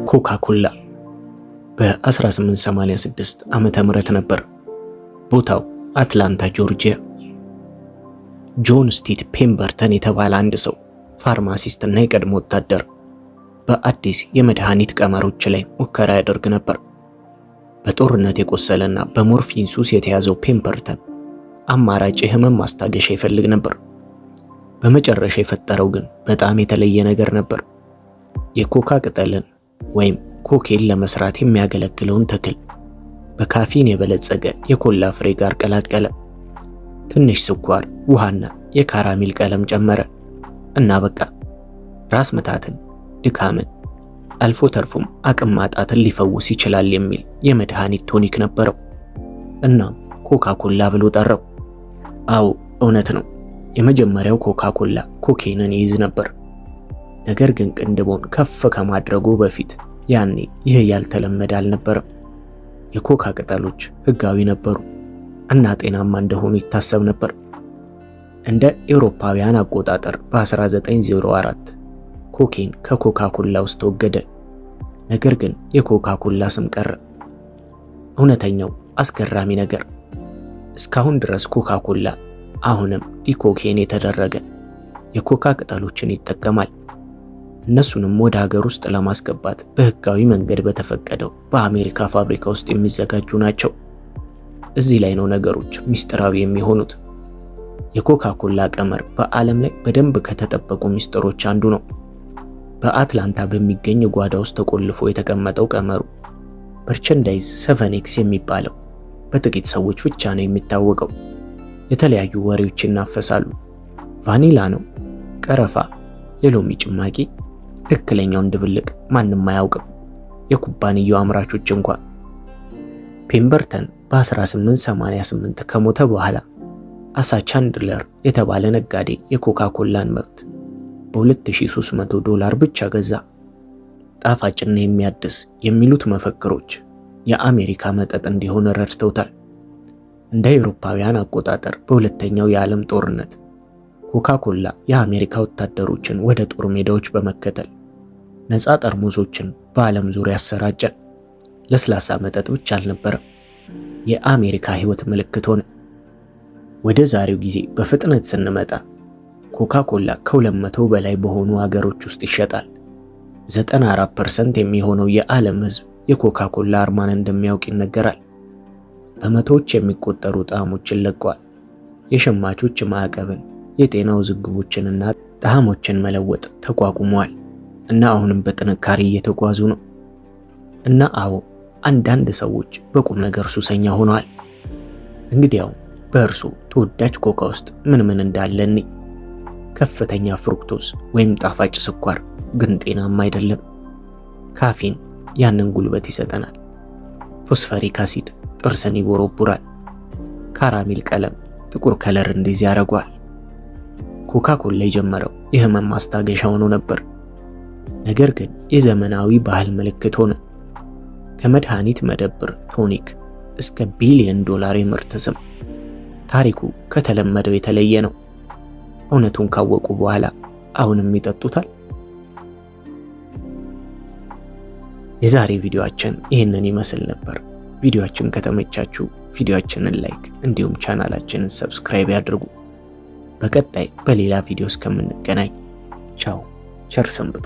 ኮካ ኮላ በ1886 ዓመተ ምህረት ነበር። ቦታው አትላንታ ጆርጂያ። ጆን ስቲት ፔምበርተን የተባለ አንድ ሰው ፋርማሲስት እና የቀድሞ ወታደር በአዲስ የመድኃኒት ቀመሮች ላይ ሙከራ ያደርግ ነበር። በጦርነት የቆሰለና በሞርፊን ሱስ የተያዘው ፔምበርተን አማራጭ የህመም ማስታገሻ ይፈልግ ነበር። በመጨረሻ የፈጠረው ግን በጣም የተለየ ነገር ነበር። የኮካ ቅጠልን ወይም ኮኬን ለመስራት የሚያገለግለውን ተክል በካፊን የበለጸገ የኮላ ፍሬ ጋር ቀላቀለ። ትንሽ ስኳር፣ ውሃና የካራሜል ቀለም ጨመረ እና በቃ ራስ ምታትን፣ ድካምን፣ አልፎ ተርፎም አቅም ማጣትን ሊፈውስ ይችላል የሚል የመድኃኒት ቶኒክ ነበረው። እናም ኮካ ኮላ ብሎ ጠራው። አዎ እውነት ነው፣ የመጀመሪያው ኮካ ኮላ ኮኬንን ይይዝ ነበር። ነገር ግን ቅንድቦን ከፍ ከማድረጉ በፊት ያኔ ይህ ያልተለመደ አልነበረም። የኮካ ቅጠሎች ህጋዊ ነበሩ እና ጤናማ እንደሆኑ ይታሰብ ነበር። እንደ ኤውሮፓውያን አቆጣጠር በ1904 ኮኬን ከኮካ ኮላ ውስጥ ተወገደ። ነገር ግን የኮካ ኮላ ስም ቀረ። እውነተኛው አስገራሚ ነገር እስካሁን ድረስ ኮካ ኮላ አሁንም ዲኮኬን የተደረገ የኮካ ቅጠሎችን ይጠቀማል። እነሱንም ወደ ሀገር ውስጥ ለማስገባት በህጋዊ መንገድ በተፈቀደው በአሜሪካ ፋብሪካ ውስጥ የሚዘጋጁ ናቸው። እዚህ ላይ ነው ነገሮች ሚስጥራዊ የሚሆኑት። የኮካ ኮላ ቀመር በዓለም ላይ በደንብ ከተጠበቁ ሚስጥሮች አንዱ ነው። በአትላንታ በሚገኝ ጓዳ ውስጥ ተቆልፎ የተቀመጠው ቀመሩ መርቸንዳይዝ 7X የሚባለው በጥቂት ሰዎች ብቻ ነው የሚታወቀው። የተለያዩ ወሬዎች ይናፈሳሉ። ቫኒላ ነው፣ ቀረፋ፣ የሎሚ ጭማቂ፣ ትክክለኛውን ድብልቅ ማንም አያውቅም፣ የኩባንያው አምራቾች እንኳን። ፔምበርተን በ1888 ከሞተ በኋላ አሳ ቻንድለር የተባለ ነጋዴ የኮካ ኮላን መብት $2300 ብቻ ገዛ። ጣፋጭና የሚያድስ የሚሉት መፈክሮች የአሜሪካ መጠጥ እንዲሆን ረድተውታል። እንደ አውሮፓውያን አቆጣጠር በሁለተኛው የዓለም ጦርነት ኮካ ኮላ የአሜሪካ ወታደሮችን ወደ ጦር ሜዳዎች በመከተል ነፃ ጠርሙሶችን በዓለም ዙሪያ አሰራጨ። ለስላሳ መጠጥ ብቻ አልነበረም፣ የአሜሪካ ሕይወት ምልክት ሆነ። ወደ ዛሬው ጊዜ በፍጥነት ስንመጣ ኮካ ኮላ ከ200 በላይ በሆኑ ሀገሮች ውስጥ ይሸጣል። 94% የሚሆነው የዓለም ሕዝብ የኮካ ኮላ አርማን እንደሚያውቅ ይነገራል። በመቶዎች የሚቆጠሩ ጣዕሞችን ለቀዋል። የሸማቾች ማዕቀብን፣ የጤና ውዝግቦችንና ጣዕሞችን መለወጥ ተቋቁመዋል እና አሁንም በጥንካሬ እየተጓዙ ነው። እና አዎ አንዳንድ ሰዎች በቁም ነገር ሱሰኛ ሆነዋል። እንግዲያው በእርሶ ተወዳጅ ኮካ ውስጥ ምን ምን እንዳለ እንይ። ከፍተኛ ፍሩክቶስ ወይም ጣፋጭ ስኳር ግን ጤናማ አይደለም። ካፊን ያንን ጉልበት ይሰጠናል። ፎስፈሪክ አሲድ ጥርስን ይቦረቡራል። ካራሜል ቀለም ጥቁር ከለር እንዲይዝ ያደርገዋል። ኮካ ኮላ የጀመረው የህመም ማስታገሻ ሆኖ ነበር፣ ነገር ግን የዘመናዊ ባህል ምልክት ሆነ። ከመድኃኒት መደብር ቶኒክ እስከ $ቢሊየን የምርት ስም ታሪኩ ከተለመደው የተለየ ነው። እውነቱን ካወቁ በኋላ አሁንም ይጠጡታል። የዛሬ ቪዲዮአችን ይህንን ይመስል ነበር። ቪዲዮአችን ከተመቻችሁ ቪዲዮአችንን ላይክ እንዲሁም ቻናላችንን ሰብስክራይብ ያድርጉ። በቀጣይ በሌላ ቪዲዮ እስከምንገናኝ ቻው፣ ቸር ሰንብቱ።